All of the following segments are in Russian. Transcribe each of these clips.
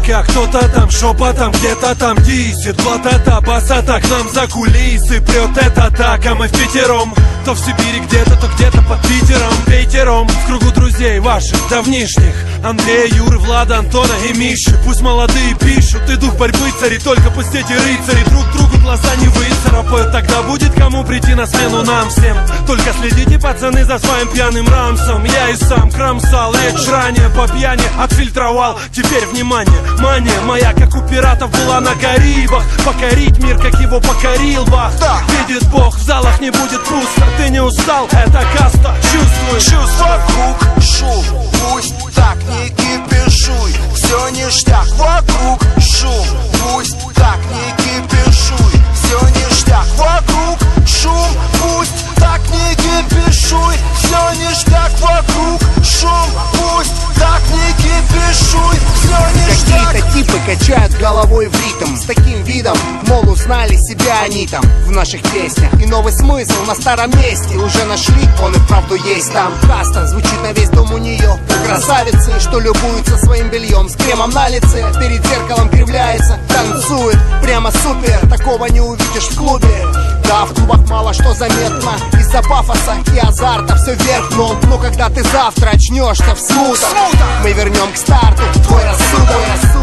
пока кто-то там шепотом где-то там дисит. Вот это басата к нам за кулисы прет это так, а мы впятером. То в Сибири где-то, то где-то под Питером. Пятером в кругу друзей ваших давнишних: Андрея, Юры, Влада, Антона и Миши. Пусть молодые пишут, и дух борьбы цари. Только пусть эти рыцари друг другу глаза не выцарапают. Тогда будет кому прийти на смену нам всем. Только следите, пацаны, за своим пьяным рамсом. Я и сам кромсал речь ранее по пьяни, отфильтровал. Теперь внимание, мания моя, как у пиратов, была на Карибах. Покорить мир, как его покорил Бах. Видит Бог, в залах не будет пусто. Ты не устал, это каста, чувствуй. Вокруг шум, пусть так не кипишуй. Все ништяк, вокруг шум, пусть так не кипишуй. Все ништяк, вокруг шум, пусть так не кипишуй. Все ништяк, вокруг шум, пусть так не кипишуй. Все ништяк. Какие-то типы качают головой в ритм с таким видом, мол, узнали себя они там в наших песнях. И новый смысл на старом месте уже нашли, он и вправду есть там. Каста звучит на весь дом у нее. Красавицы, что любуются своим бельем с кремом на лице, перед зеркалом кривляется, танцует, прямо супер. Такого не увидишь в клубе. Да, в клубах мало что заметно из-за пафоса и азарта все вверх дном. Но когда ты завтра очнешься в смутах, мы вернем к старту твой рассудок.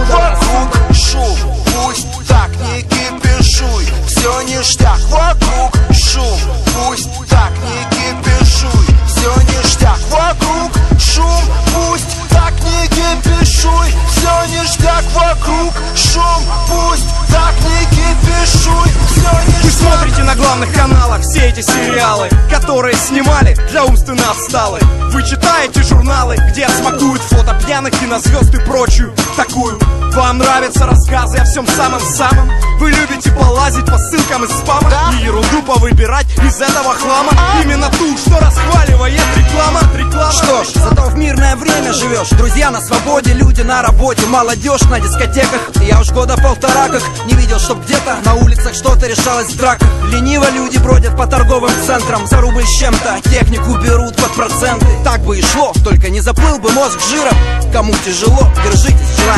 Вокруг шум, пусть так не кипишуй. Все ништяк, вокруг шум, пусть так не кипишуй. Все ништяк, вокруг шум, пусть так не кипишуй. Все ништяк, вокруг шум, пусть так не кипишуй. Все ништяк. Вы смотрите на главных каналах все эти сериалы, которые снимали для умственно отсталых. Вы читаете журналы, где смакуют фото пьяных кинозвезд и прочую такую. Вам нравятся рассказы о всем самом-самом. Вы любите полазить по ссылкам из спама, и ерунду повыбирать из этого хлама. Именно ту, что расхваливает реклама. Что ж, зато в мирное время живешь. Друзья на свободе, люди на работе, молодежь на дискотеках. Я уж года полтора как не видел, чтоб где-то на улицах что-то решалось в драках. Лениво люди бродят по торговым центрам за рубль с чем-то, технику берут под проценты. Так бы и шло, только не заплыл бы мозг жиром. Кому тяжело, держитесь, человек.